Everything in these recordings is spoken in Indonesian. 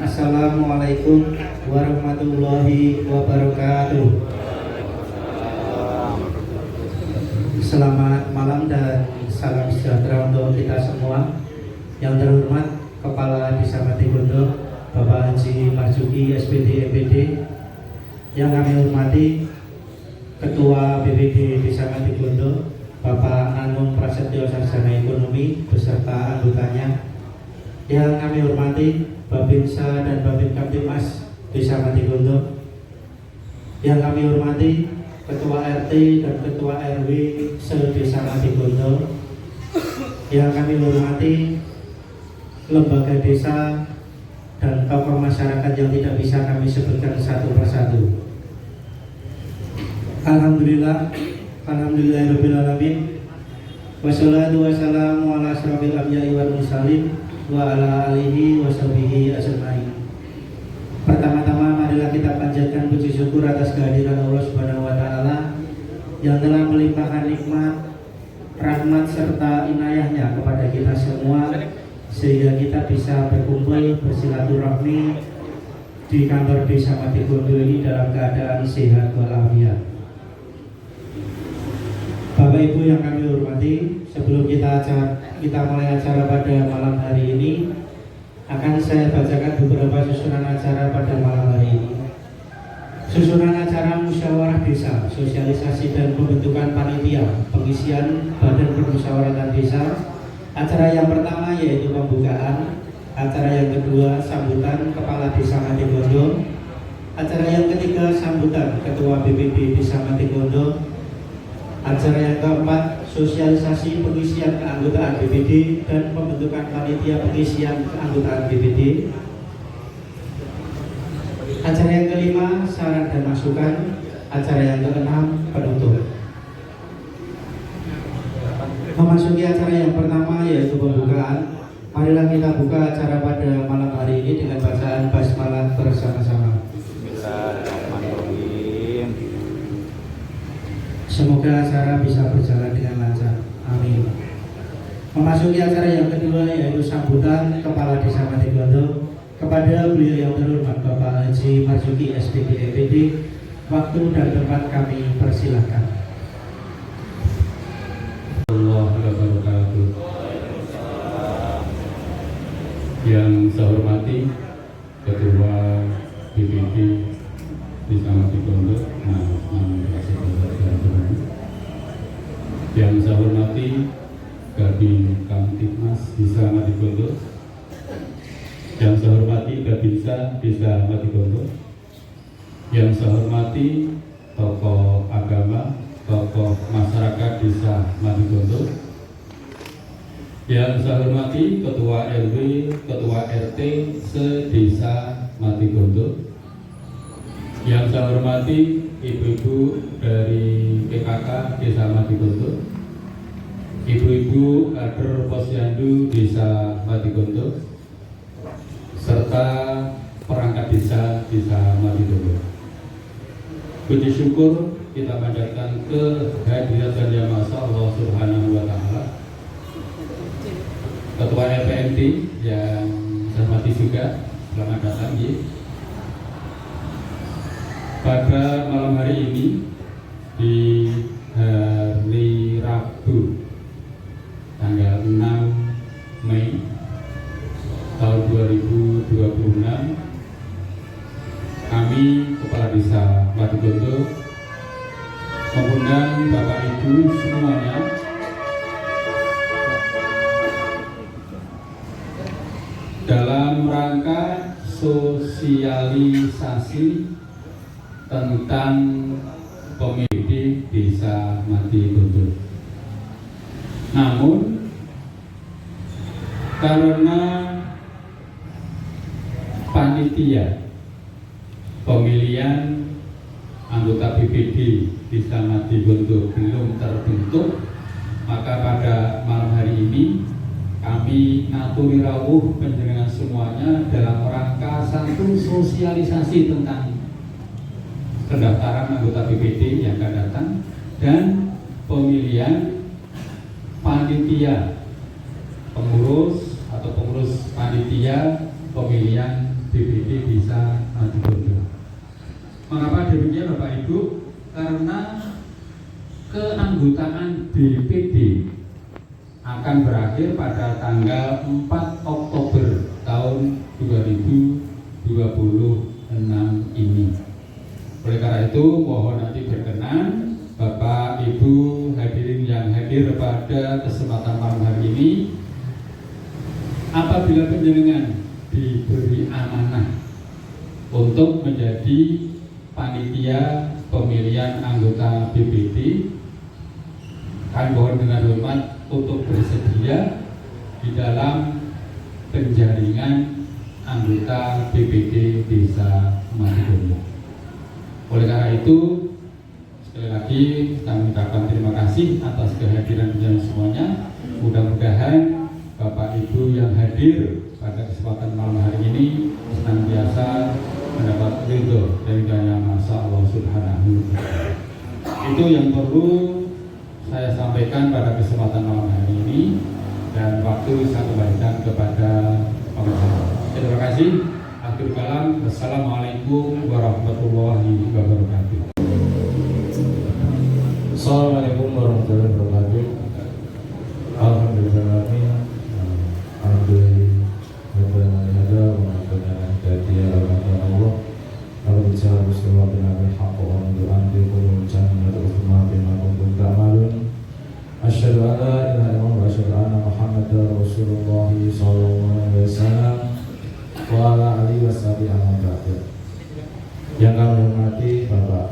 Assalamualaikum warahmatullahi wabarakatuh. Selamat malam dan salam sejahtera untuk kita semua. Yang terhormat Kepala Desa Matigondo Bapak Haji Marzuki SPD MPD, yang kami hormati Ketua BPD Desa Matigondo Bapak Anung Prasetyo Sarjana Ekonomi beserta anggotanya, yang kami hormati Babinsa dan Babin Kamtibmas Desa Matigondo, yang kami hormati Ketua RT dan Ketua RW se-Desa Matigondo, yang kami hormati lembaga desa dan tokoh masyarakat yang tidak bisa kami sebutkan satu persatu. Alhamdulillahirabbil alamin. Wassalatu wassalamu ala asyrofil anbiya'i wal mursalin wa ala alihi wa sahbihi ajmain. Pertama-tama marilah kita panjatkan puji syukur atas kehadiran Allah Subhanahu wa taala yang telah melimpahkan nikmat, rahmat serta inayahnya kepada kita semua, sehingga kita bisa berkumpul bersilaturahmi di kantor Desa Matigondo ini dalam keadaan sehat walafiat. Bapak Ibu yang kami hormati, sebelum kita mulai acara pada malam hari ini, akan saya bacakan beberapa susunan acara pada malam hari ini. Susunan acara musyawarah desa, sosialisasi dan pembentukan panitia, pengisian badan permusyawaratan desa. Acara yang pertama yaitu pembukaan, acara yang kedua sambutan Kepala Desa Matigondo, acara yang ketiga sambutan Ketua BPD Desa Matigondo, acara yang keempat sosialisasi pengisian keanggotaan BPD dan pembentukan panitia pengisian keanggotaan BPD. Acara yang kelima saran dan masukan. Acara yang keenam penutup. Memasuki acara yang pertama yaitu pembukaan. Marilah kita buka acara pada malam hari ini dengan bacaan basmalah bersama-sama. Semoga acara bisa berjalan dengan lancar. Amin. Memasuki acara yang kedua yaitu sambutan Kepala Desa Matigondo. Kepada beliau yang terhormat Bapak Haji Marzuki SPD MPD, waktu dan tempat kami persilahkan. Yang saya hormati Ketua BPD Desa Matigondo, yang saya hormati Babin Kamtibmas Desa Matigondo, yang saya hormati Babinsa Desa Matigondo, yang saya hormati tokoh agama, tokoh masyarakat Desa Matigondo, yang saya hormati Ketua RW, Ketua RT se-Desa Matigondo, yang saya hormati ibu-ibu dari PKK Desa Matigondo, ibu-ibu kader Posyandu Desa Matigondo, serta perangkat desa Matigondo. Puji syukur kita panjatkan ke hadirat Yang Maha Esa Allah Subhanahu wa taala. Ketua LPMT yang saya hormati juga, selamat datang ya. Pada malam hari ini di hari Rabu tanggal 6 Mei tahun 2026, kami Kepala Desa Matigondo mengundang Bapak Ibu semuanya dalam rangka sosialisasi tentang pemilu di Desa Matigondo. Namun karena panitia pemilihan anggota BPD Desa Matigondo belum terbentuk, maka pada malam hari ini kami ngaturi rawuh panjenengan semuanya dalam rangka satu sosialisasi tentang pendaftaran anggota BPD yang akan datang dan pemilihan panitia pengurus atau pengurus panitia pemilihan BPD Desa Madigondo. Mengapa demikian Bapak Ibu? Karena keanggotaan BPD akan berakhir pada tanggal 4 Oktober tahun 2026 ini. Oleh karena itu mohon nanti berkenan Bapak Ibu hadirin yang hadir pada kesempatan malam hari ini, apabila panjenengan diberi amanah untuk menjadi panitia pemilihan anggota BPD, kami mohon dengan hormat untuk bersedia di dalam penjaringan anggota BPD Desa Madigondo. Oleh karena itu, sekali lagi kami ucapkan terima kasih atas kehadiran kalian semuanya. Mudah-mudahan Bapak Ibu yang hadir pada kesempatan malam hari ini senantiasa mendapat ridho dari Yang Maha Allah Subhanahu wa Ta'ala. Itu yang perlu saya sampaikan pada kesempatan malam hari ini, dan waktu saya kembalikan kepada pengacara. Terima kasih. Akhir kalam, wassalamualaikum warahmatullahi wabarakatuh. Assalamualaikum warahmatullahi wabarakatuh. Alhamdulillah. Asyhadu an la ilaha illallah wa asyhadu anna Muhammadar Rasulullah sallallahu alaihi wasallam wa ala alihi washabihi ajma'in. Yang kami hormati Bapak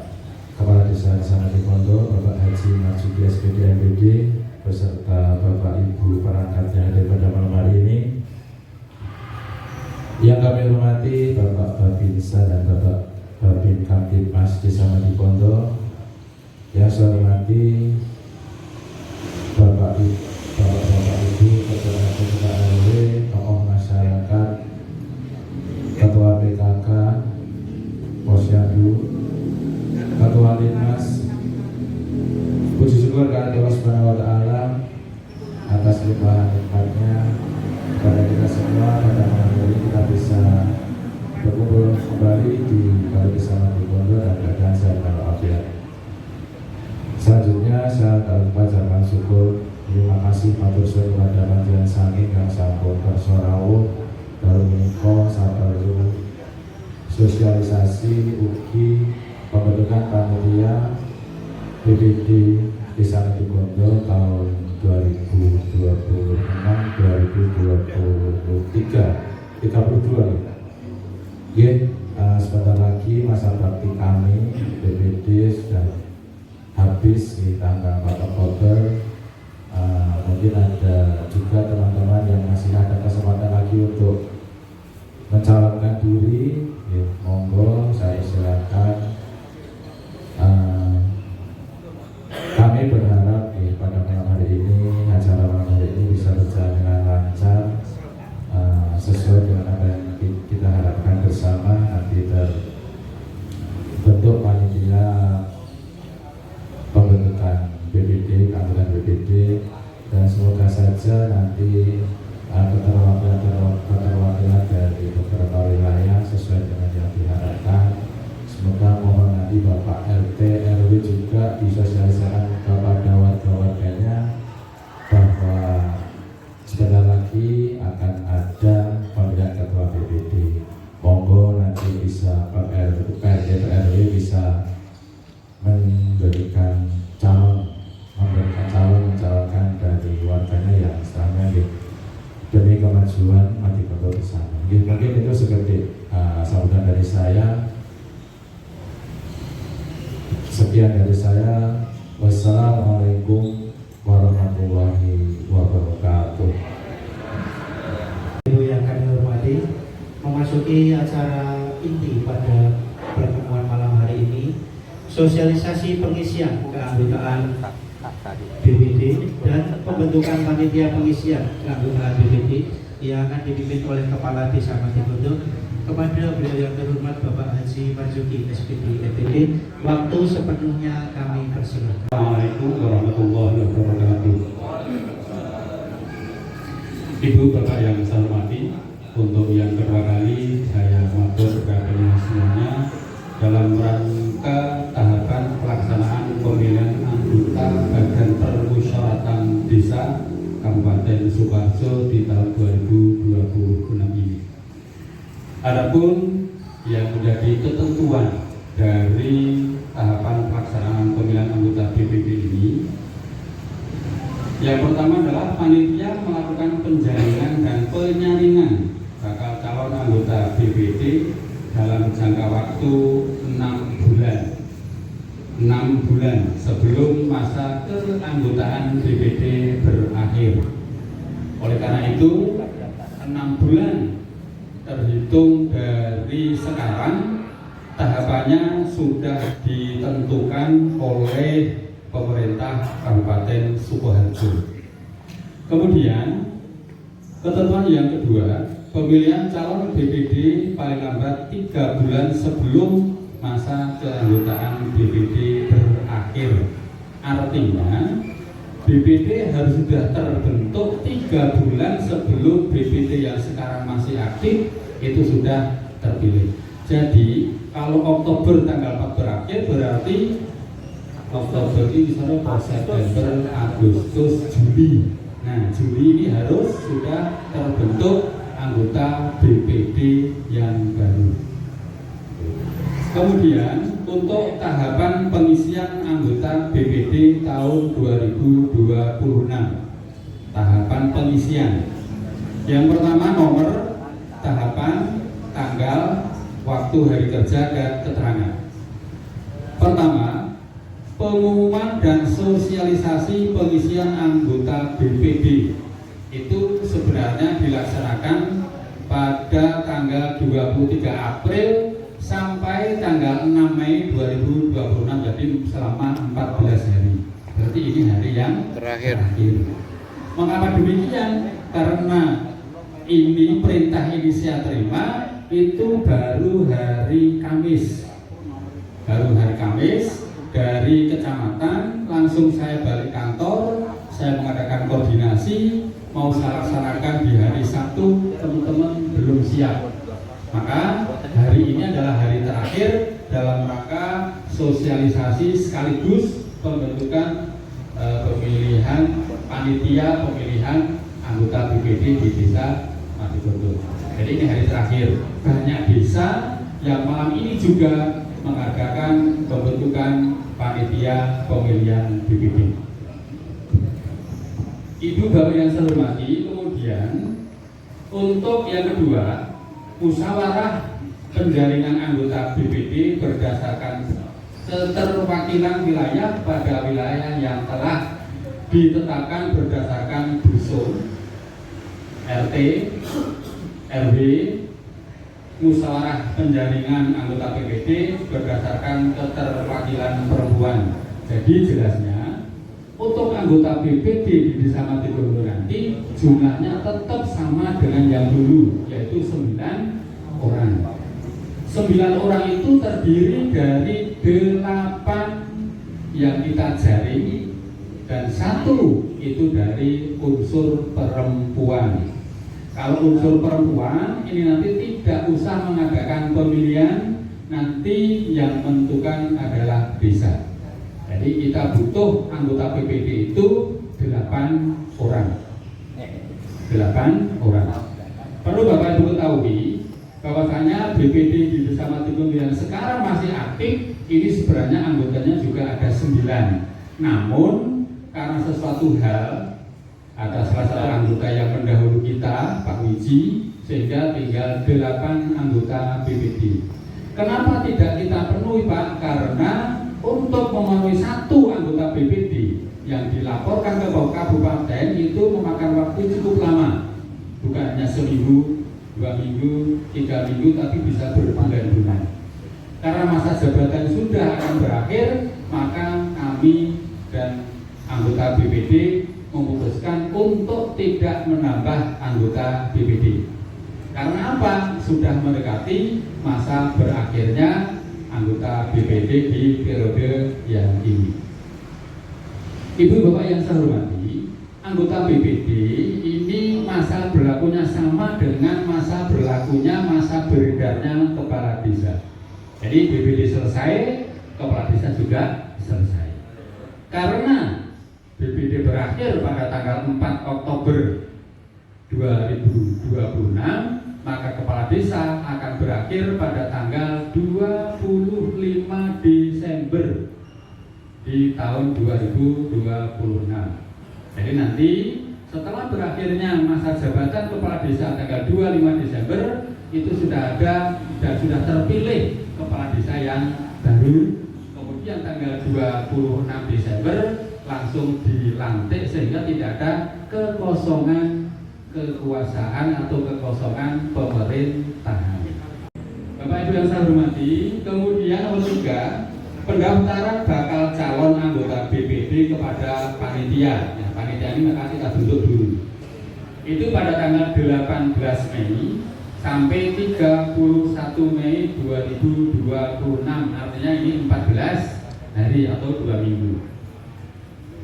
Kepala Desa Madigondo, Bapak Haji Marzuki SPD MPD beserta Bapak Ibu perangkat yang hadir pada malam hari ini. Yang kami hormati Bapak Babinsa dan Bapak Babin Kamtibmas Desa Madigondo. Yang saya hormati Bapak Ibu Ketua RW, tokoh masyarakat, Ketua PKK, Posyandu, Ketua Linmas. Puji syukur kepada Allah Subhanahu wa Ta'ala atas limpahan nikmatnya kepada kita semua. Pada malam hari ini kita bisa berkumpul kembali di Balai Desa Madigondo dan keadaan sehat walafiat. Selanjutnya saya tak lupa ucapkan syukur, terima kasih matur suwun kepada panjenengan saking kang sampun kersa rawuh dalu menika saperlu sosialisasi ugi pembentukan panitia BPD Desa Madigondo tahun 2026-2023 32. Sebentar lagi masa bakti kami BPD sudah habis di tanggal 4 Oktober. Mungkin ada juga teman-teman yang masih ada kesempatan lagi untuk mencalonkan diri, ya, monggo saya silakan. Kami berharap pada malam hari ini, acara malam hari ini bisa berjalan dengan lancar, sesuai dengan apa yang kita harapkan bersama. Nanti terbentuk panitia pembentukan BPD, keanggotaan BPD, dan semoga saja nanti keterwakilan dari beberapa wilayah sesuai dengan yang diharapkan. Semoga mohon nanti Bapak RT RW juga disosialisasikan kepada warga-warganya bahwa sebentar lagi akan ada pemilihan ketua BPD. Monggo nanti bisa Pak RT RW bisa mencalonkan dari warganya yang selama ini demi kemajuan Madigondo bersama. Mungkin itu seperti sambutan dari saya. Sekian dari saya. Wassalamualaikum warahmatullahi wabarakatuh. Ibu yang kami hormati, memasuki acara inti pada pertemuan malam hari ini, sosialisasi pengisian keanggotaan BPD dan pembentukan panitia pengisian keanggotaan BPD yang akan dipimpin oleh Kepala Desa Madigondo. Kepada beliau yang terhormat Bapak Haji Marzuki SPD MPD, waktu sepenuhnya kami persilahkan. Assalamualaikum warahmatullahi wabarakatuh. Ibu Bapak yang saya hormati, untuk yang kedua kali saya matur kepada semuanya dalam rangka tahapan pelaksanaan pemilihan anggota Badan Permusyawaratan Desa Kabupaten Sukoharjo di tahun 2026 ini. Adapun yang menjadi ketentuan dari tahapan pelaksanaan pemilihan anggota BPD ini, yang pertama adalah panitia melakukan penjaringan dan penyaringan bakal calon anggota BPD dalam jangka waktu 6 bulan. 6 bulan sebelum masa keanggotaan BPD berakhir. Oleh karena itu, 6 bulan terhitung dari sekarang tahapannya sudah ditentukan oleh pemerintah Kabupaten Sukoharjo. Kemudian ketentuan yang kedua, pemilihan calon BPD paling lambat 3 bulan sebelum masa keanggotaan BPD berakhir. Artinya BPD harus sudah terbentuk 3 bulan sebelum BPD yang sekarang masih aktif itu sudah terpilih. Jadi kalau Oktober tanggal 4 berakhir, berarti Oktober ini misalnya September, Agustus, Juli. Nah, Juli ini harus sudah terbentuk anggota BPD yang baru. Kemudian untuk tahapan pengisian anggota BPD tahun 2026, tahapan pengisian. Yang pertama nomor, tahapan, tanggal, waktu hari kerja dan keterangan. Pertama, pengumuman dan sosialisasi pengisian anggota BPD itu sebenarnya dilaksanakan pada tanggal 23 April sampai tanggal 6 Mei 2026, jadi selama 14 hari. Berarti ini hari yang terakhir. Mengapa demikian? Karena ini perintah ini saya terima itu baru hari Kamis. Baru hari Kamis dari kecamatan langsung saya balik kantor, saya mengadakan koordinasi mau saya laksanakan di hari Sabtu, teman-teman belum siap. Maka hari ini adalah hari terakhir dalam rangka sosialisasi sekaligus pembentukan pemilihan panitia pemilihan anggota BPD di Desa Madigondo. Jadi ini hari terakhir. Banyak desa yang malam ini juga mengadakan pembentukan panitia pemilihan BPD. Ibu Bapak yang saya hormati, kemudian untuk yang kedua, musyawarah penjaringan anggota BPD berdasarkan keterwakilan wilayah pada wilayah yang telah ditetapkan berdasarkan dusun, RT, RW. Musyawarah penjaringan anggota BPD berdasarkan keterwakilan perempuan. Jadi jelasnya untuk anggota BPD di Desa Madigondo nanti jumlahnya tetap sama dengan yang dulu, yaitu 9 orang. 9 orang itu terdiri dari 8 yang kita jaring dan 1 itu dari unsur perempuan. Kalau unsur perempuan ini nanti tidak usah mengadakan pemilihan, nanti yang menentukan adalah desa. Jadi kita butuh anggota BPD itu 8 orang. 8 orang. Perlu Bapak Ibu ketahui bahwasanya BPD di Desa Madigondo yang sekarang masih aktif ini sebenarnya anggotanya juga ada 9. Namun karena sesuatu hal ada salah satu anggota yang mendahului kita, Pak Wiji, sehingga tinggal 8 anggota BPD. Kenapa tidak kita penuhi, Pak? Karena untuk memenuhi 1 anggota BPD yang dilaporkan ke kabupaten itu memakan waktu cukup lama, bukan hanya seminggu, 2 minggu, 3 minggu, tapi bisa berbulan-bulan. Karena masa jabatan sudah akan berakhir, maka kami dan anggota BPD memutuskan untuk tidak menambah anggota BPD. Karena apa? Sudah mendekati masa berakhirnya anggota BPD di periode yang ini. Ibu Bapak yang saya hormati, anggota BPD ini masa berlakunya sama dengan masa berlakunya masa beredarnya kepala desa. Jadi BPD selesai, kepala desa juga selesai. Karena BPD berakhir pada tanggal 4 Oktober 2026, maka kepala desa akan berakhir pada tanggal 25 Desember di tahun 2026. Jadi nanti setelah berakhirnya masa jabatan kepala desa tanggal 25 Desember itu sudah ada dan sudah terpilih kepala desa yang baru. Kemudian tanggal 26 Desember langsung dilantik sehingga tidak ada kekosongan kekuasaan atau kekosongan pemerintahan. Bapak Ibu yang saya hormati, kemudian nomor 3, pendaftaran bakal calon anggota BPD kepada panitia. Ya, panitia ini maka kita bentuk dulu. Itu pada tanggal 18 Mei sampai 31 Mei 2026. Artinya ini 14 hari atau 2 minggu.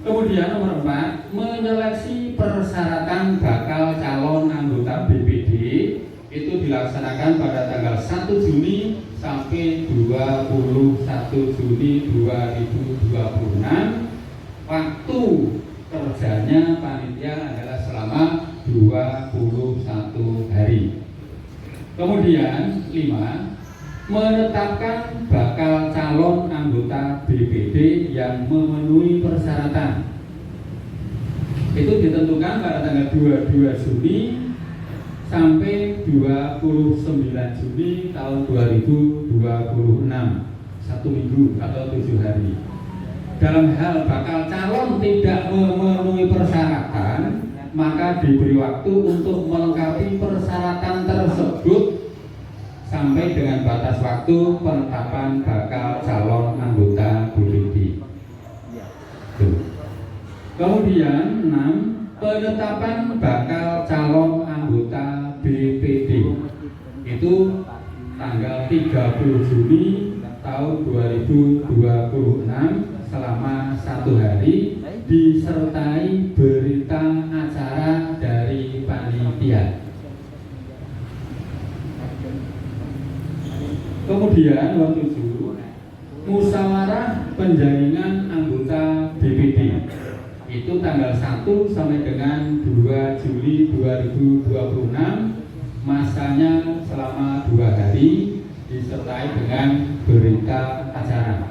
Kemudian nomor 4, menyeleksi persyaratan bakal calon anggota BPD itu dilaksanakan pada tanggal 1 Juni sampai 21 Juni 2026. Waktu kerjanya panitia adalah selama 21 hari. Kemudian 5, menetapkan bakal calon anggota BPD yang memenuhi persyaratan. Itu ditentukan pada tanggal 22 Juni sampai 29 Juni tahun 2026, 1 minggu atau 7 hari. Dalam hal bakal calon tidak memenuhi persyaratan, maka diberi waktu untuk melengkapi persyaratan tersebut sampai dengan batas waktu penetapan bakal calon anggota BPD. Kemudian 6, penetapan bakal calon anggota BPD itu tanggal 30 Juni tahun 2026 selama 1 hari disertai berita acara dari panitia. Kemudian nomor 7, musyawarah penjaringan anggota BPD itu tanggal 1 sampai dengan 2 Juli 2026, masanya selama 2 hari disertai dengan berita acara.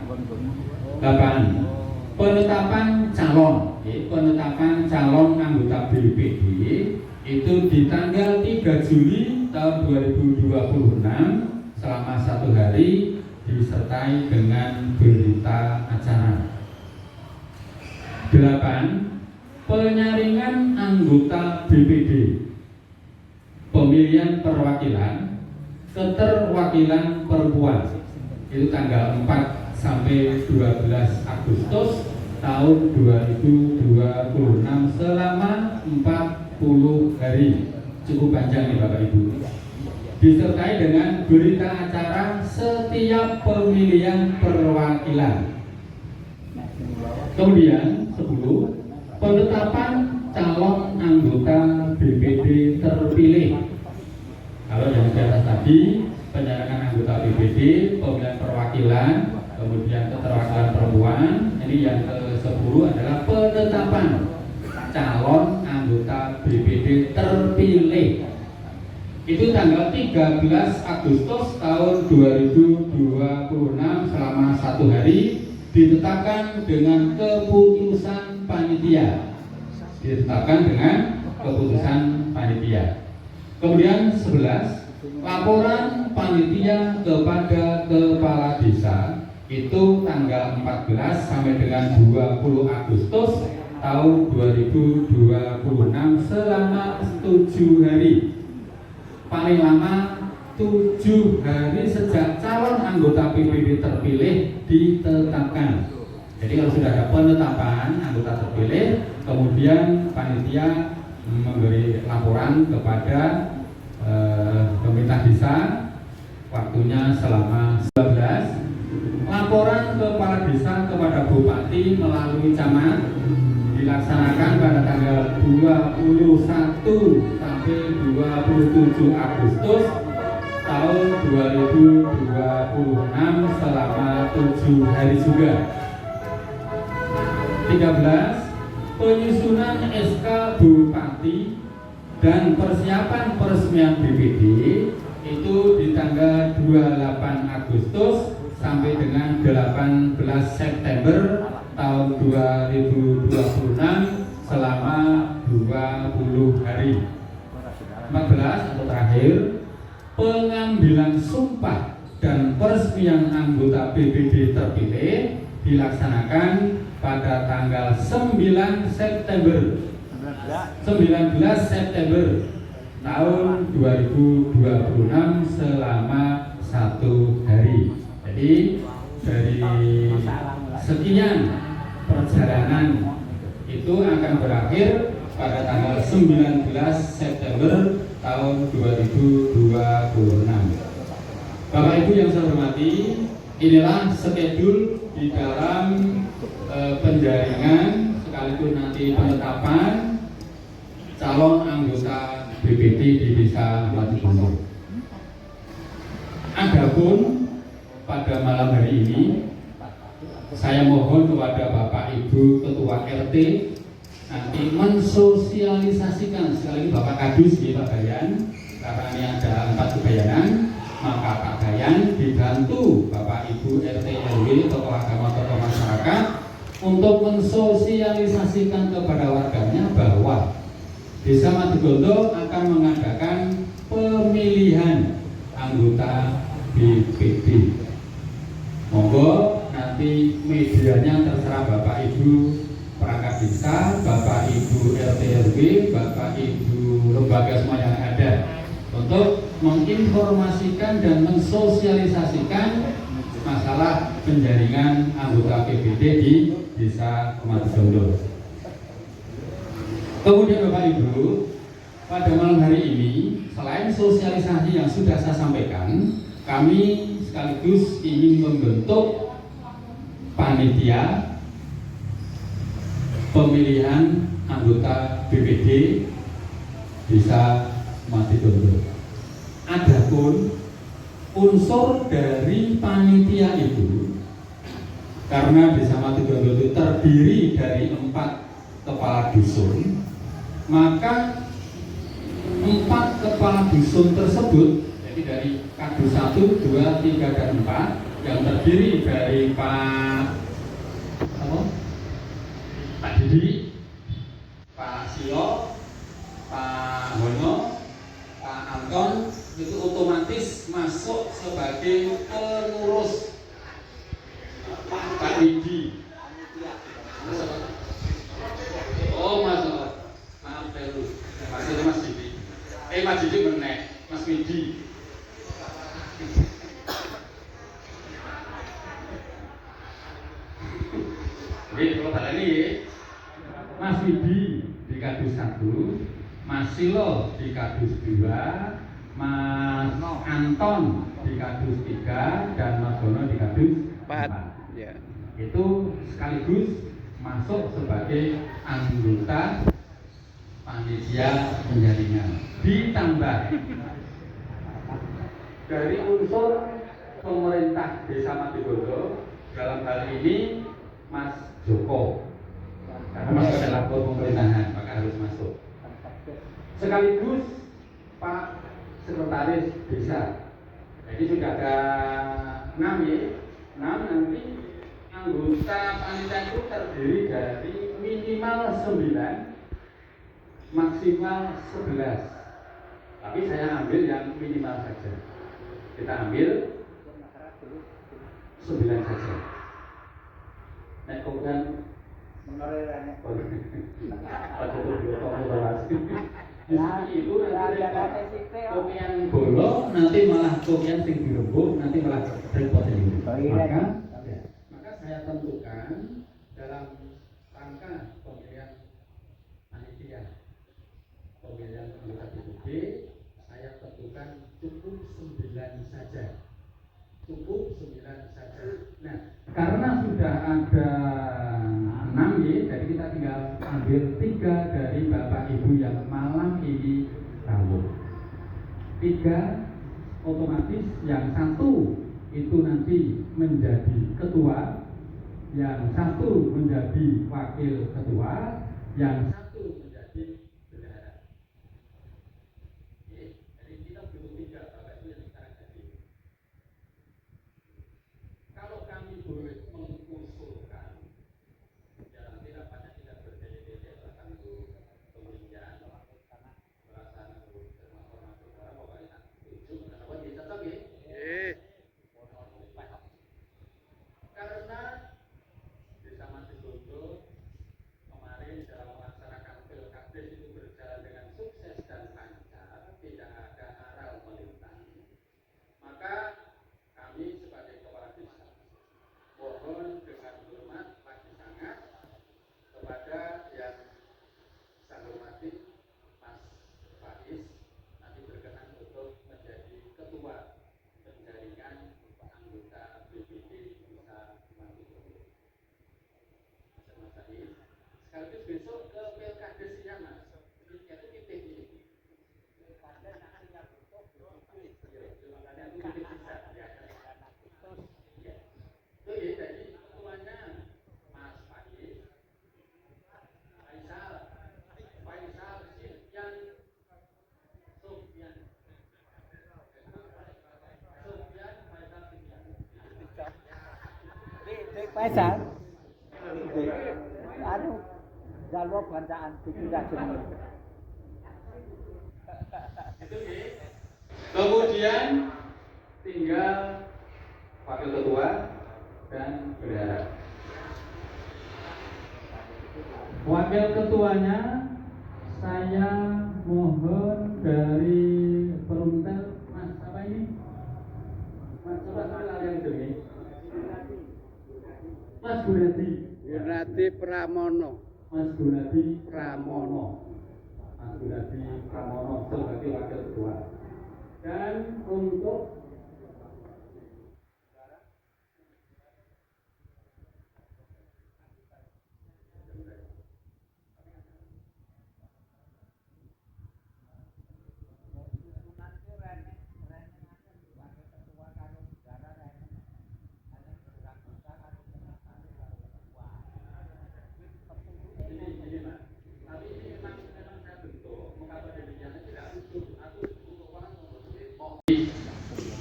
8, penetapan calon anggota BPD itu di tanggal 3 Juli tahun 2026 selama 1 hari disertai dengan berita acara. 8, penyaringan anggota BPD, pemilihan perwakilan, keterwakilan perempuan itu tanggal 4 sampai 12 Agustus tahun 2026 selama 40 hari. Cukup panjang nih Bapak Ibu. Disertai dengan berita acara setiap pemilihan perwakilan. Kemudian 10, penetapan calon anggota BPD terpilih. Kalau yang di atas tadi penyaringan anggota BPD, pemilihan perwakilan, kemudian keterwakilan perempuan. Ini yang ke-10 adalah penetapan calon anggota BPD terpilih. Itu tanggal 13 Agustus tahun 2026 selama 1 hari ditetapkan dengan keputusan panitia. Kemudian 11, laporan panitia kepada kepala desa itu tanggal 14 sampai dengan 20 Agustus tahun 2026 selama 7 hari. Paling lama 7 hari sejak calon anggota BPD terpilih ditetapkan. Jadi kalau sudah ada penetapan anggota terpilih, kemudian panitia memberi laporan kepada pemerintah desa, waktunya selama 19. Laporan kepala desa kepada bupati melalui camat dilaksanakan pada tanggal 21 sampai 27 Agustus tahun 2026 selama 7 hari juga. 13. Penyusunan SK Bupati dan persiapan peresmian BPD itu di tanggal 28 Agustus sampai dengan 18 September tahun 2026 selama 20 hari. 14 atau terakhir, pengambilan sumpah dan peresmian anggota BPD terpilih dilaksanakan pada tanggal 19 September tahun 2026 selama 1 hari. Jadi dari sekian perjalanan itu akan berakhir pada tanggal 19 September tahun 2026. Bapak Ibu yang saya hormati, inilah skedul di dalam penjaringan sekaligus nanti penetapan calon anggota BPD di Desa Matigondo. Adapun pada malam hari ini saya mohon kepada Bapak Ibu Ketua RT nanti mensosialisasikan sekali Bapak Kadus di Pak Bayan, karena ini ada 4 kebayanan, maka Pak Bayan dibantu Bapak Ibu RT RW, tokoh agama, tokoh masyarakat untuk mensosialisasikan kepada warganya bahwa Desa Matigondo akan mengadakan pemilihan anggota BPD. Monggo nanti medianya terserah Bapak Ibu perangkat desa, Bapak Ibu RT RW, Bapak Ibu lembaga semua yang ada untuk menginformasikan dan mensosialisasikan masalah penjaringan anggota BPD di Desa Matigondo. Kemudian Bapak Ibu, pada malam hari ini selain sosialisasi yang sudah saya sampaikan, kami sekaligus ingin membentuk panitia pemilihan anggota BPD Desa Matigondo. Adapun unsur dari panitia itu, karena Desa Matigondo itu terdiri dari 4 kepala dusun, maka 4 kepala dusun tersebut, jadi dari Kadus 1, 2, 3, dan 4 yang terdiri dari Pak Didi, Pak Silo, Pak Hono, Pak Anton itu otomatis masuk sebagai pengurus. Pak Didi, oh masuk, maaf dulu, masih Mas Didi. Mas Didi menek, Mas Didi. Oke, kalau kalian ini Mas Widi di Kadus 1, Mas Silo di Kadus 2, Mas Anton di Kadus 3, dan Mas Gono di Kadus 4. Ya. Itu sekaligus masuk sebagai anggota panitia penjaringan. Ditambah dari unsur pemerintah Desa Matigondo, dalam hal ini Mas Joko, karena masuk dalam pemerintahan maka harus masuk. Sekaligus Pak Sekretaris Desa. Jadi sudah ada 6 ya. 6 nanti anggota panitia itu terdiri dari minimal 9, maksimal 11. Tapi saya ambil yang minimal saja. Kita ambil 9 saja. Nek kopian itu nanti kopian bolong, nanti malah kopian sing dirembuk, nanti malah repot sendiri. Maka saya tentukan dalam rangka pemilihan panitia pemilihan anggota BPD, saya tentukan cukup 9 saja. Cukup 9 saja. Nah, karena sudah ada 6 6 ya, jadi kita tinggal ambil 3 dari Bapak Ibu yang malam ini rawuh. 3 otomatis yang 1 itu nanti menjadi ketua, yang 1 menjadi wakil ketua, yang 1 menjadi bendahara. Oke, jadi kita butuh 3 Bapak Ibu yang sekarang jadi. Kalau kami boleh mengusulkan, ya nanti rapatnya tidak berbeda-beda, akan itu pemilihan pelaksanaan termasuk pokoknya tujuh kenapa dicocok ya? Karena Desa Matigondo kemarin dalam melaksanakan pilkades itu berjalan dengan sukses dan lancar, tidak ada aral melintang, maka kami sebagai kepala desa mohon dengan hormat lagi sangat kepada yang saya hormati Mas Faiz nanti berkenan untuk menjadi ketua penjaringan anggota BPD Desa Matigondo. Mas Faiz, sekaligus besok ke pilkades ya Mas. Itu titik ini. Pilkades nantinya bentuk makanya itu titik bisa ya. Itu ya, jadi ketuanya Mas Faiz, Faisal Sifyan, Sufyan, Faisal Sifyan. Faisal, anu jalur bancaan tidak jenis. Itu ya. Kemudian tinggal wakil ketua dan bendahara. Wakil ketuanya saya mohon dari Perumtel, Mas apa ini? Mas coba saya yang demi. Mas Gunadi. Gunadi Pramono. Mas Gunadi Pramono. Mas Gunadi Pramono sebagai wakil ketua. Dan untuk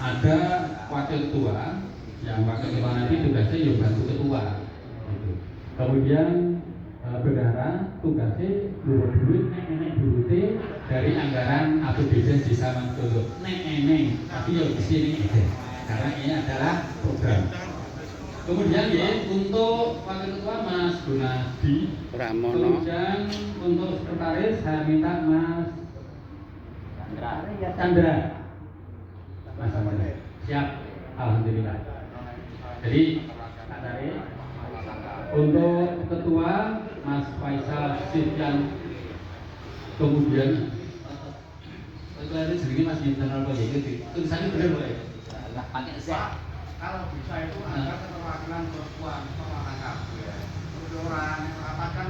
ada wakil ketua, yang wakil ketua nanti tugasnya ya bantu ketua. Gitu. Kemudian bendahara tugasnya duit nek duitnya dari anggaran APBD Desa Matigondo. Nek tapi ya di sini aja, karena ini adalah program. Kemudian ya untuk wakil ketua Mas Gunadi Pramono. Kemudian untuk sekretaris saya minta Mas Chandra. Mas Chandra. Siap, alhamdulillah. Jadi Pak Tari, untuk ketua Mas Faisal Sifyan, kemudian ketua ini sedikit Mas Internal Proyek, tulisannya benar boleh? Lah pakai Z. Kalau bisa itu ada keterwakilan perempuan sama anak orang yang merapakan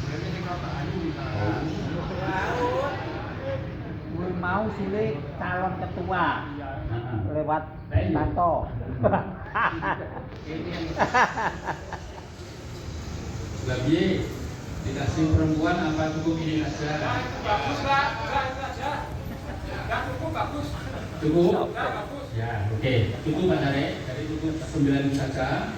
berarti ini kota Ayu misalnya Mau sulit calon ketua lewat Tanto. Lebih dikasih perempuan apa cukup ini saja? bagus lah, itu aja nggak cukup bagus Cukup? bagus Ya, oke. Cukup Pak Tari, jadi cukup 9 saja.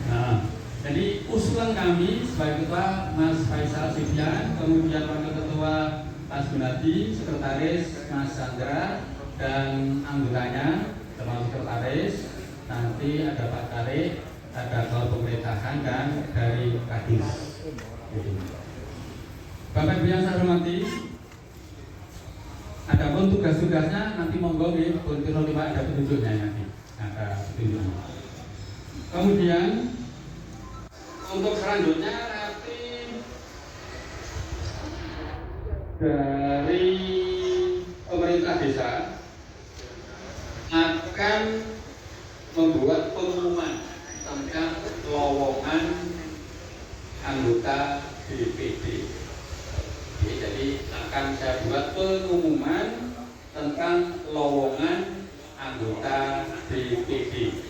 Nah, jadi usulan kami sebagai ketua Mas Faisal Sifyan, kemudian wakil ketua Mas Gunadi, sekretaris Mas Chandra, dan anggotanya termasuk sekretaris. Nanti ada Pak Tarik, ada kalau pemerintahan dan dari Kadis. Gitu. Bapak Ibu yang saya hormati, adapun tugas-tugasnya nanti monggo nih, kalau Pak ada petunjuknya nanti, ada petunjuknya. Kemudian untuk selanjutnya nanti dari pemerintah desa akan membuat pengumuman tentang lowongan anggota DPD. Oke, jadi akan saya buat pengumuman tentang lowongan anggota DPD.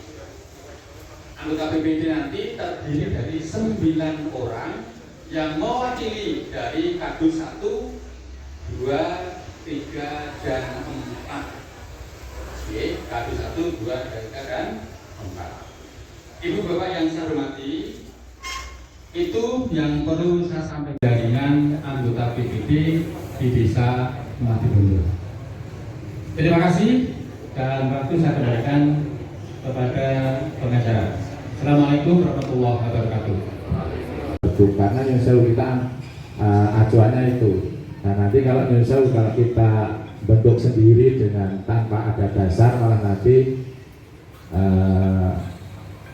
Anggota DPD nanti terdiri dari 9 orang yang mewakili dari kadus 1, 2, 3, dan 4. Oke, kadus 1, 2, 3, dan 4. Ibu bapak yang saya hormati, itu yang perlu saya sampaikan jaringan anggota PPD di desa Matibondo. Terima kasih dan waktu saya kembalikan kepada pengacara. Assalamualaikum warahmatullahi wabarakatuh. Karena Nyun Sewu kita acuannya itu. Nah nanti kalau Nyun Sewu kalau kita bentuk sendiri dengan tanpa ada dasar malah nanti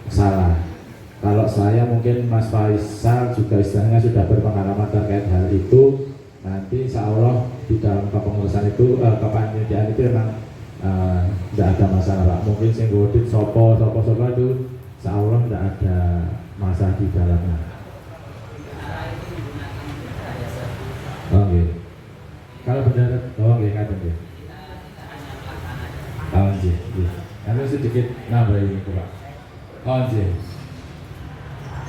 salah. Kalau saya mungkin Mas Faisal juga istilahnya sudah berpengalaman terkait hal itu, nanti insya Allah di dalam kepengurusan itu kepanitiaan itu memang tidak ada masalah Pak. Mungkin sing godit sopo itu insya Allah tidak ada masalah di dalamnya. Oke. Kalau benar, oke kadang ya. Oke. Kami sedikit nambah ini Pak. Oke.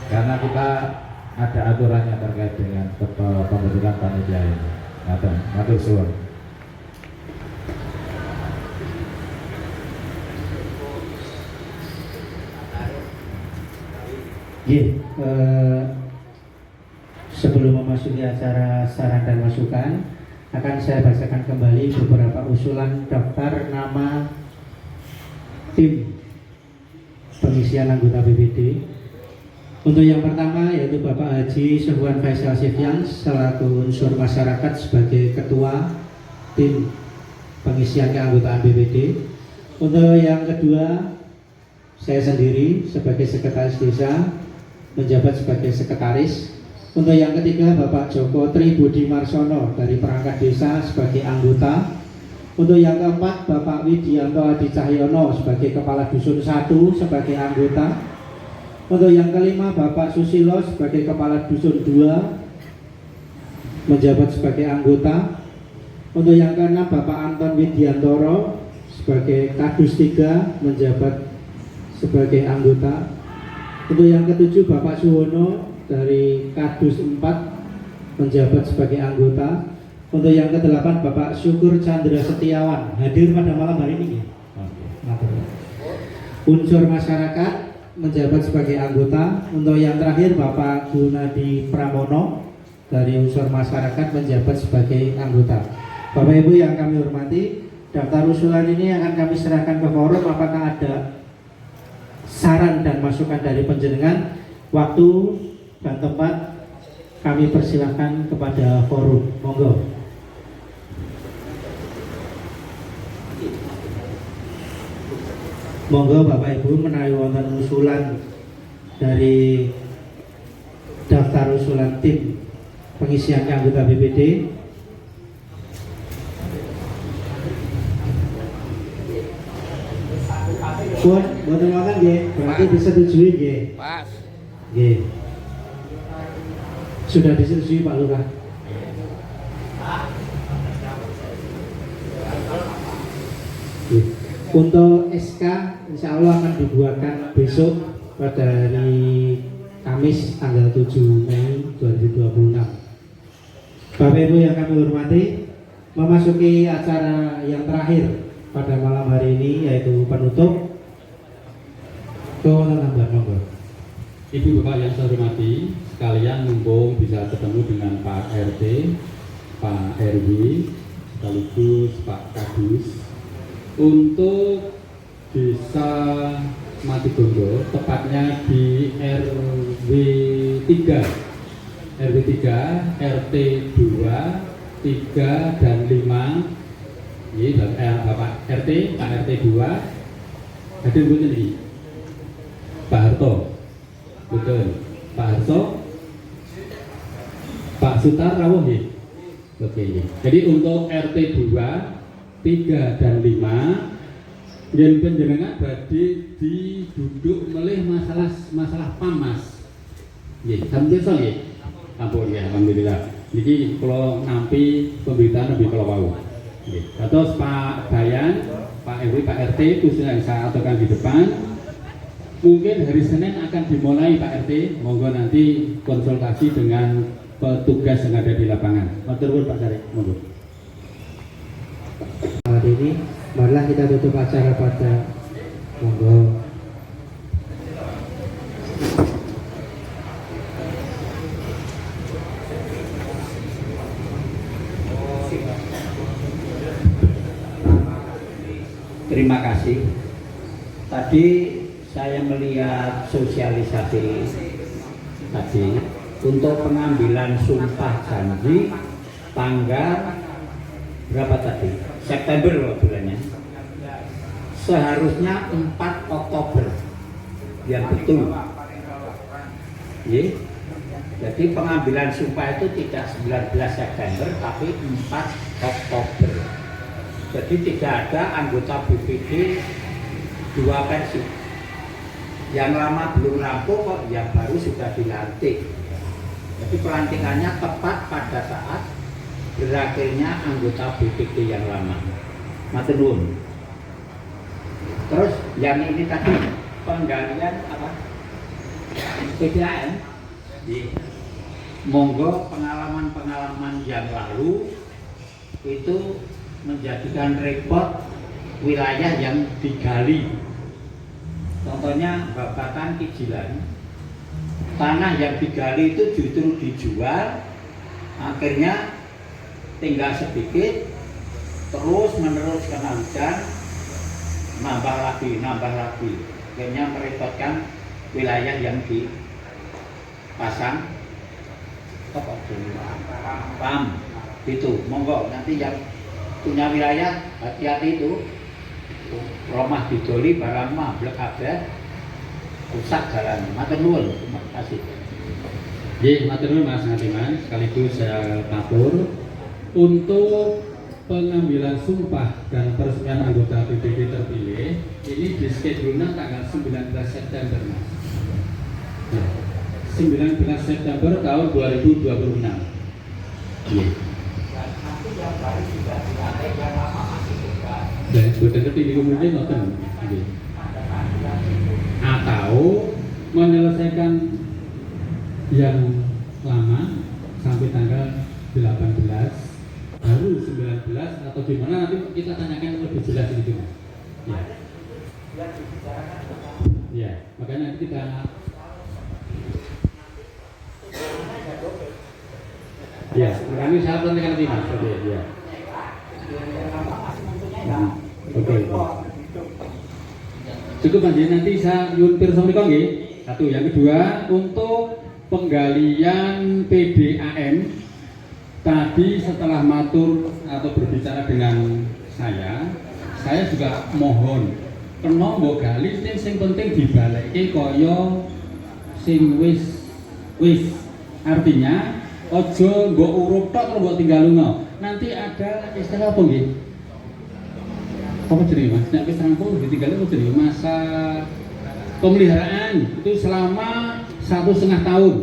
Karena kita ada aturannya terkait dengan pembentukan panitia ini. Matur suwun. Sebelum memasuki acara saran dan masukan, akan saya bacakan kembali beberapa usulan daftar nama tim pengisian anggota BPD. Untuk yang pertama yaitu Bapak Haji Sehwan Faisal Sifyan selaku unsur masyarakat sebagai ketua tim pengisian keanggotaan BPD. Untuk yang kedua, saya sendiri sebagai sekretaris desa menjabat sebagai sekretaris. Untuk yang ketiga, Bapak Joko Tri Budi Marsono dari perangkat desa sebagai anggota. Untuk yang keempat, Bapak Widianto Adi Cahyono sebagai kepala dusun 1 sebagai anggota. Untuk yang kelima, Bapak Susilo sebagai kepala dusun 2 menjabat sebagai anggota. Untuk yang keenam, Bapak Anton Widiantoro sebagai kadus 3 menjabat sebagai anggota. Untuk yang ketujuh, Bapak Suwono dari kadus 4 menjabat sebagai anggota. Untuk yang kedelapan, Bapak Syukur Chandra Setiawan hadir pada malam hari ini. Unsur masyarakat menjabat sebagai anggota. Untuk yang terakhir, Bapak Gunadi Pramono dari unsur masyarakat menjabat sebagai anggota. Bapak Ibu yang kami hormati, daftar usulan ini akan kami serahkan ke forum. Apakah ada saran dan masukan dari panjenengan? Waktu dan tempat kami persilahkan kepada forum. Monggo. Monggo Bapak Ibu menawi wonten usulan dari daftar usulan tim pengisian anggota BPD. Pun boten wonten nggih, berarti disetujui nggih. Pas. Nggih. Sudah disetujui Pak Lurah. Untuk SK insya Allah akan dibuatkan besok pada hari Kamis tanggal 7 Mei 2026. Bapak Ibu yang kami hormati, memasuki acara yang terakhir pada malam hari ini yaitu penutup. Ibu bapak yang saya hormati sekalian, mumpung bisa ketemu dengan Pak RT, Pak RW, sekaligus Pak Kadus. Untuk desa Matibondo, tepatnya di RW 3, RT 2, 3 dan 5. Ini Bapak RT, Pak RT 2 hadir betul ini. Pak Harto, betul. Pak Harto, Pak Sutar rawuh ya. Oke. Jadi untuk RT 2, 3 dan 5 Yen panjenengan badhe diduduk melih masalah PAM Mas. Nggih, sampun pirsa nggih. Ampun ya, alhamdulillah. Niki kula nampi pemberitaan lebih kula wau. Nggih. Terus Pak Bayan, Pak RW, Pak RT khususnya yang saya ataukan di depan. Mungkin hari Senin akan dimulai Pak RT. Monggo nanti konsultasi dengan petugas yang ada di lapangan. Matur nuwun Pak Sarek, monggo. Hari ini marilah kita tutup acara pada monggo. Terima kasih. Tadi saya melihat sosialisasi tadi untuk pengambilan sumpah janji tanggal berapa tadi? September loh bulannya. Seharusnya 4 Oktober yang betul. Jadi pengambilan sumpah itu tidak 19 September tapi 4 Oktober. Jadi tidak ada anggota BPD 2 versi. Yang lama belum rampung kok, yang baru sudah dilantik. Jadi pelantikannya tepat pada saat berakhirnya anggota BPD yang lama. Matur nuwun. Terus yang ini tadi penggalian apa? PDAM. Monggo pengalaman-pengalaman yang lalu itu menjadikan repot wilayah yang digali. Contohnya Babakan Kijilan, tanah yang digali itu justru dijual, akhirnya tinggal sedikit, terus menerus kena hujan, nambah lagi, akhirnya merepotkan wilayah yang dipasang PAM itu. Monggo nanti yang punya wilayah hati-hati itu, rumah didoli barang mablek kabeh rusak jalan. Matur nuwun, terima kasih. Nggih, matur nuwun Mas Ngatiman, sekaligus saya matur untuk pengambilan sumpah dan peresmian anggota BPD terpilih ini diskedulnya tanggal 19 September Mas. Nah, 19 September tahun 2026. Nggih. Dan betul ini kemudian nonton, atau menyelesaikan yang lama sampai tanggal 18 baru 19 atau gimana nanti kita tanyakan lebih jelas itu Mas. Ya, makanya nanti kita ya, kami saya tanyakan nanti Mas. Oke, ya. Oke. Cukup aja nanti saya nyuwun pirsa mriku nggih. Satu, yang kedua untuk penggalian PDAM tadi setelah matur atau berbicara dengan saya juga mohon kena mbok gali sing penting dibalekke kaya sing wis artinya aja mbok urut tok terus mbok tinggalno. Nanti ada istilah apa nggih? Apa jenenge Mas? Nek wis rampung ditinggalin apa jenenge? Masa pemeliharaan itu selama 1,5 tahun.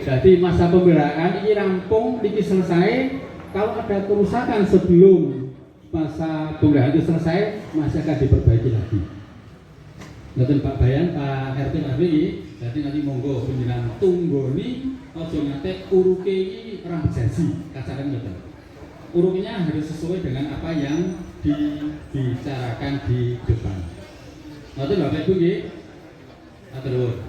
Jadi masa pemeliharaan ini rampung, ini selesai. Kalau ada kerusakan sebelum masa pemeliharaan itu selesai, masih akan diperbaiki lagi. Nanti Pak Bayan, Pak RT RW, jadi nanti monggo penjenengan tunggoni aja ngate uruke iki ora janji, kasaran ngoten. Uruknya harus sesuai dengan apa yang dibicarakan di depan. Nanti Bapak Ibu nggih. Atur.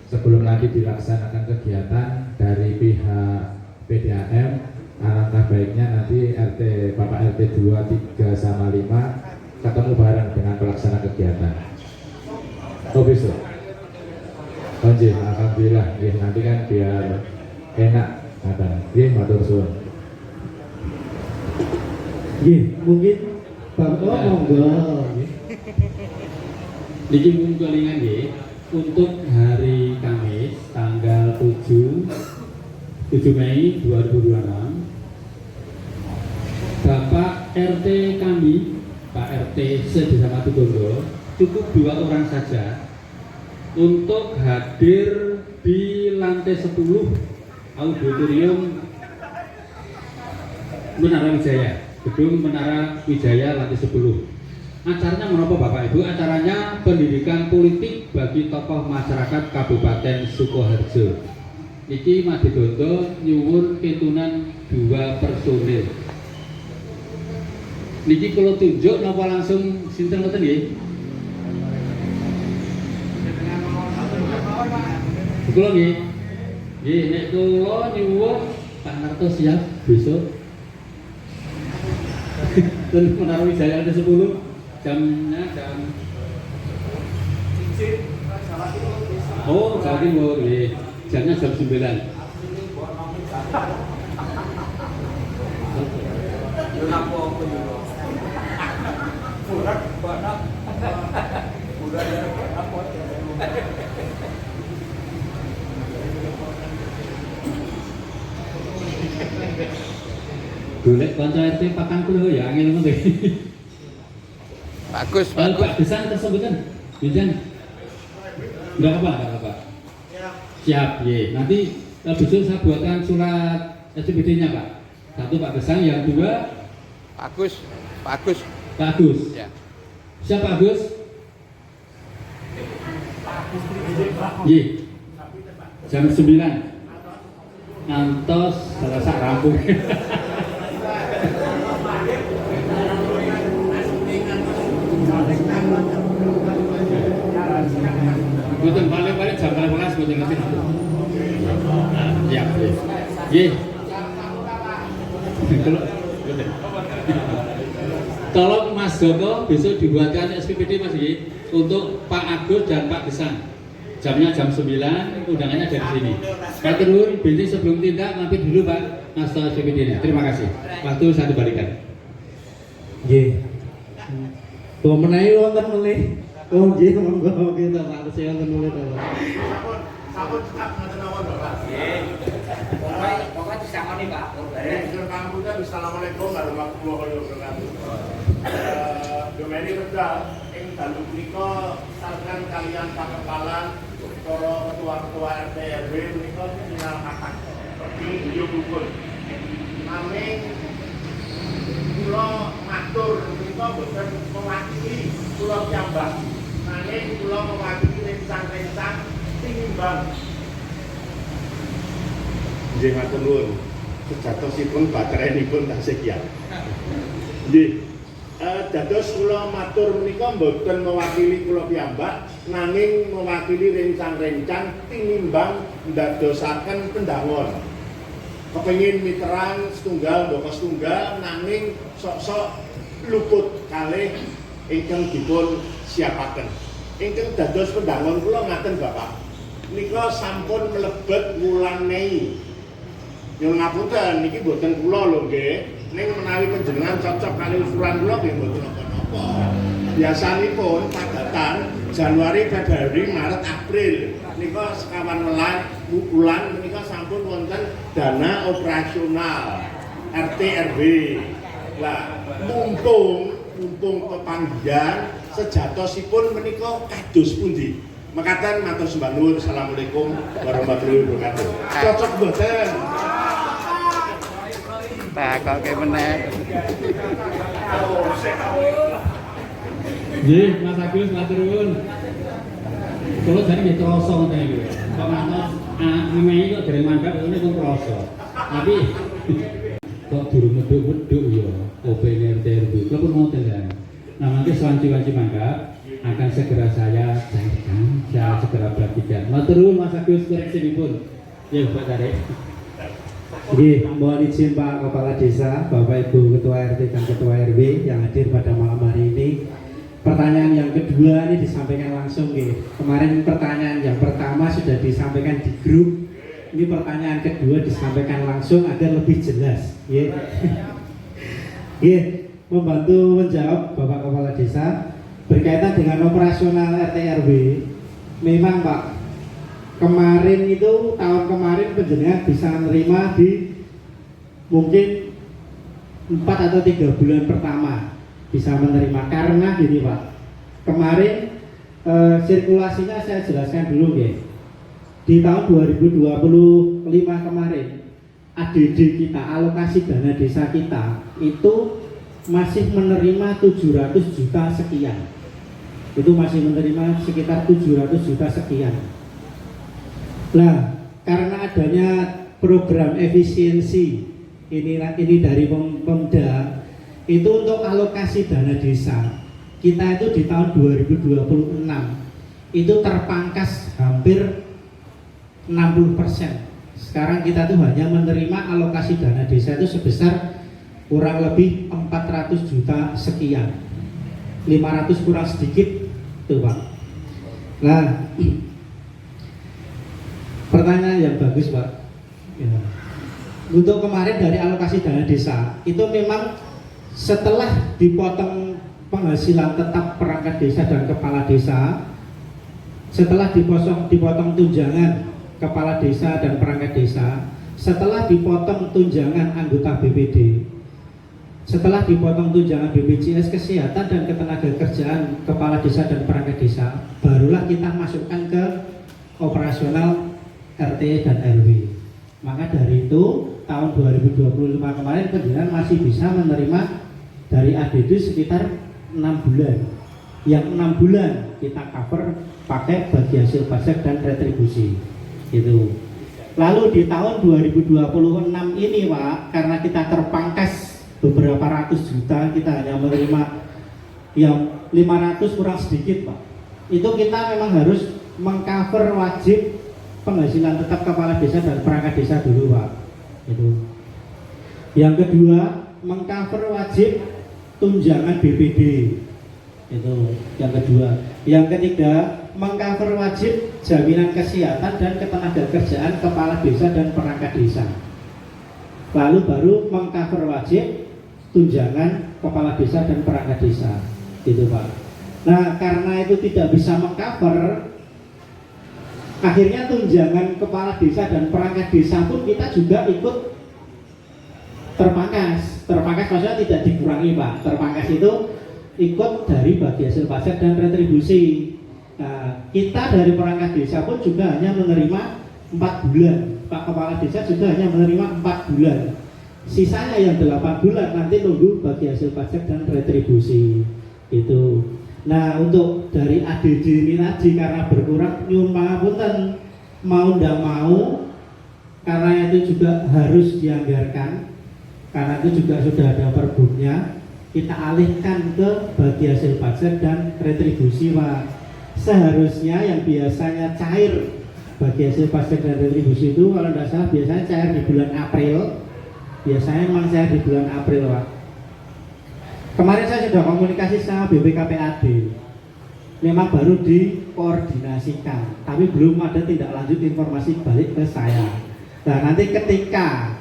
Sebelum nanti dilaksanakan kegiatan dari pihak PDAM, alangkah baiknya nanti RT Bapak RT 2, 3 sama 5 ketemu bareng dengan pelaksana kegiatan. Oh besok. Lanjut, alhamdulillah. Nanti kan biar enak kata. Matur suwun. Mungkin Bapak monggo. Niki mung kelingan nggih. Untuk hari Kamis tanggal 7 Mei 2026 Bapak RT kami Pak RT se-Desa Matigondo cukup 2 orang saja untuk hadir di lantai 10 auditorium Menara Wijaya, gedung Menara Wijaya lantai 10. Acaranya menapa Bapak Ibu? Acaranya pendidikan politik bagi tokoh masyarakat Kabupaten Sukoharjo. Iki Matigondo nyuwun ketunan 2 personil. Niki kalau tunjuk napa langsung sinten ngoten nggih? Kula nggih. Nggih nek kula nyuwun Pak Narto siap besok. Dan Menara Wijaya ada 10 jamnya jam Jawa Timur nggih. Jamnya jam 9. Golek kanca RT 40 ya angel ngono nggih. Bagus, Pak Desan tersebutan. Bijan. Enggak apa-apa. Siap, ye. Nanti besok saya buatkan surat SPT-nya, Pak. 1 Pak Desan, yang 2 Bagus. Pak Agus. Ya. Siap Pak Agus? Ye. Jam 9. Ngantos selesai rampung. Betul, balik jam 12 betul ngerti. Ya, ye. Tolong Mas Joko besok dibuatkan SPPD Mas Ye untuk Pak Agus dan Pak Desan. Jamnya jam 9, undangannya dari sini. Pak turun, binti sebelum tindak mampir dulu Pak Mas SPPD-nya. Terima kasih. Waktu saya dibalikan. Nggih. Tuh menawi wonten melih. Oh nggih monggo kita Pak Resi wonten melih to. Sampun cekap ngoten mawon Bapak. Pokoknya disangoni Pak. Assalamualaikum warahmatullahi wabarakatuh. Domeni Redal ing dalu punika sareng kalian Pak Kepala para ketua-ketua RT RW menika final kakak. Beliau rukun. Nanging kula matur menika boten mewakili kula piyambak. Nanging kula mewakili rencang-rencang tinimbang. Nggih matur nuwun. Sejatosipun bateranipun tasih kiat. Nggih. Dados kula matur menika mboten mewakili kula piyambak, nanging mewakili rencang-rencang tinimbang ndadosaken pendangon. Kepengin miteran setunggal mboko setunggal nanging sok-sok luput kalih ingkang dipun siapaken. Ingkang dados pendangon kula ngaten Bapak. Nika sampun mlebet wulan Mei. Nyuwun ngapunten niki mboten kula lho nggih. Ning menawi panjenengan cocok kali usulan kula nggih mboten napa-napa. Biasanipun padatan Januari, Februari, Maret, April. Nika sekawan bulan menika sampun wonten dana operasional RT RW. Lah mumpung pepanggihan sejatosipun menika kados pundi? Mekaten matur sembah nuwun. Assalamualaikum warahmatullahi wabarakatuh. Cocok mboten? Tak kok kayak meneh. Nggih, Mas Agus matur nuwun. Kalau jadi nggih krasa ngoten iki. Kok ngantos Mei kok dereng mangkat ngene kok krasa. Tapi kok durung medhuk-medhuk ya OPN RT RW. Kula pun ngoten kan. Nah, mangke sewanci-wanci mangkat akan segera saya cairkan, saya segera perhatikan. Matur nuwun Mas Agus koreksinipun. Ya, Pak Tarik. Nggih, mohon izin Pak Kepala Desa, Bapak Ibu Ketua RT dan Ketua RW yang hadir pada malam hari ini. Pertanyaan yang kedua ini disampaikan langsung nggih. Kemarin pertanyaan yang pertama sudah disampaikan di grup. Ini pertanyaan kedua disampaikan langsung agar lebih jelas. Nggih. Nggih, membantu menjawab Bapak Kepala Desa berkaitan dengan operasional RT RW. Memang Pak, kemarin itu tahun kemarin penjenengan bisa menerima di mungkin 4 atau 3 bulan pertama. bisa menerima. Karena gini Pak, kemarin sirkulasinya saya jelaskan dulu ya. Di tahun 2025 kemarin ADD kita, alokasi dana desa kita itu masih menerima 700 juta sekian. Itu masih menerima sekitar 700 juta sekian. Nah, karena adanya program efisiensi ini dari Pemda, itu untuk alokasi dana desa kita itu di tahun 2026 itu terpangkas hampir 60%. Sekarang kita tuh hanya menerima alokasi dana desa itu sebesar kurang lebih 400 juta sekian, 500 kurang sedikit tuh Pak. Nah, pertanyaan yang bagus Pak ya. Untuk kemarin dari alokasi dana desa itu memang setelah dipotong penghasilan tetap perangkat desa dan kepala desa, setelah dipotong tunjangan kepala desa dan perangkat desa, setelah dipotong tunjangan anggota BPD, setelah dipotong tunjangan BPJS Kesehatan dan Ketenagakerjaan kepala desa dan perangkat desa, barulah kita masukkan ke operasional RT dan RW. Maka dari itu tahun 2025 kemarin penjenengan masih bisa menerima dari ADD sekitar 6 bulan. Yang 6 bulan kita cover pakai bagi hasil pajak dan retribusi. Itu. Lalu di tahun 2026 ini Pak, karena kita terpangkas beberapa ratus juta, kita hanya menerima yang 500 kurang sedikit Pak. Itu kita memang harus mengcover wajib penghasilan tetap kepala desa dan perangkat desa dulu Pak. Itu. Yang kedua, mengcover wajib tunjangan BPD. Itu yang kedua. Yang ketiga, mengcover wajib jaminan kesehatan dan ketenagakerjaan kepala desa dan perangkat desa. Lalu baru mengcover wajib tunjangan kepala desa dan perangkat desa. Gitu Pak. Nah, karena itu tidak bisa mengcover, akhirnya tunjangan kepala desa dan perangkat desa pun kita juga ikut terpangkas. Terpangkas maksudnya tidak dikurangi Pak. Terpangkas itu ikut dari bagi hasil pajak dan retribusi. Nah, kita dari perangkat desa pun juga hanya menerima 4 bulan. Pak Kepala Desa juga hanya menerima 4 bulan. Sisanya yang 8 bulan nanti nunggu bagi hasil pajak dan retribusi. Itu. Nah, untuk dari ADD ini tadi karena berkurang nyuwun pangapunten, mau ndak mau karena itu juga harus dianggarkan, karena itu juga sudah ada perbunnya, kita alihkan ke bagi hasil pajak dan retribusi Pak. Seharusnya yang biasanya cair bagi hasil pajak dan retribusi itu kalau tidak salah biasanya cair di bulan April. Biasanya memang cair di bulan April Pak. Kemarin saya sudah komunikasi sama BPKPAD. Memang baru dikoordinasikan, tapi belum ada tindak lanjut informasi balik ke saya. Nah, nanti ketika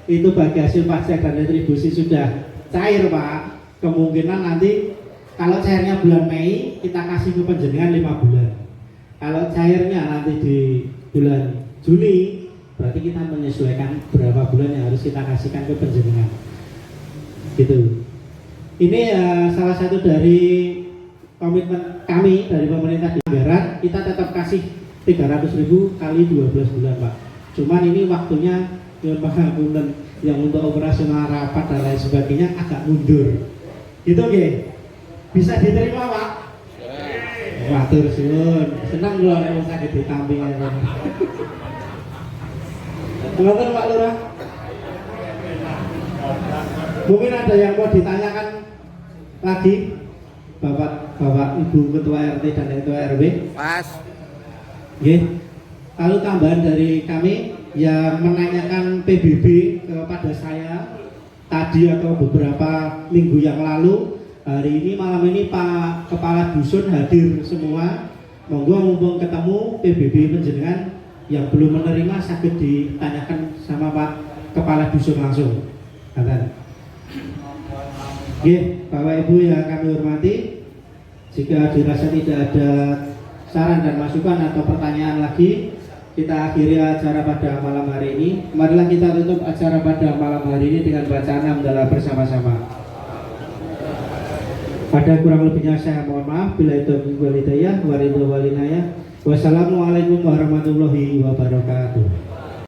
itu bagi hasil pajak dan retribusi sudah cair Pak, kemungkinan nanti kalau cairnya bulan Mei kita kasih ke penjenengan 5 bulan. Kalau cairnya nanti di bulan Juni, berarti kita menyesuaikan berapa bulan yang harus kita kasihkan ke penjenengan. Gitu. Ini salah satu dari komitmen kami dari pemerintah di anggaran, kita tetap kasih 300.000 kali 12 bulan Pak. Cuman ini waktunya yang untuk operasional rapat dan lain sebagainya agak mundur. Gitu nggih. Bisa diterima Pak? Matur suwun. Senang lho nek saged ditampi ngoten. Ngoten Pak Lurah. Mungkin ada yang mau ditanyakan lagi, Bapak Ibu Ketua RT dan Ketua RW. Pas. Nggih. Lalu tambahan dari kami yang menanyakan PBB kepada saya tadi atau beberapa minggu yang lalu, hari ini malam ini Pak Kepala Dusun hadir semua. Monggo mumpung ketemu PBB penjenengan yang belum menerima sakit ditanyakan sama Pak Kepala Dusun langsung. Nggih, Bapak Ibu yang kami hormati, jika dirasa tidak ada saran dan masukan atau pertanyaan lagi, kita akhiri acara pada malam hari ini. Marilah kita tutup acara pada malam hari ini dengan bacaan hamdalah bersama-sama. Ada kurang lebihnya saya mohon maaf. Bila itu walidayah, waridho walinayah. Wassalamualaikum warahmatullahi wabarakatuh.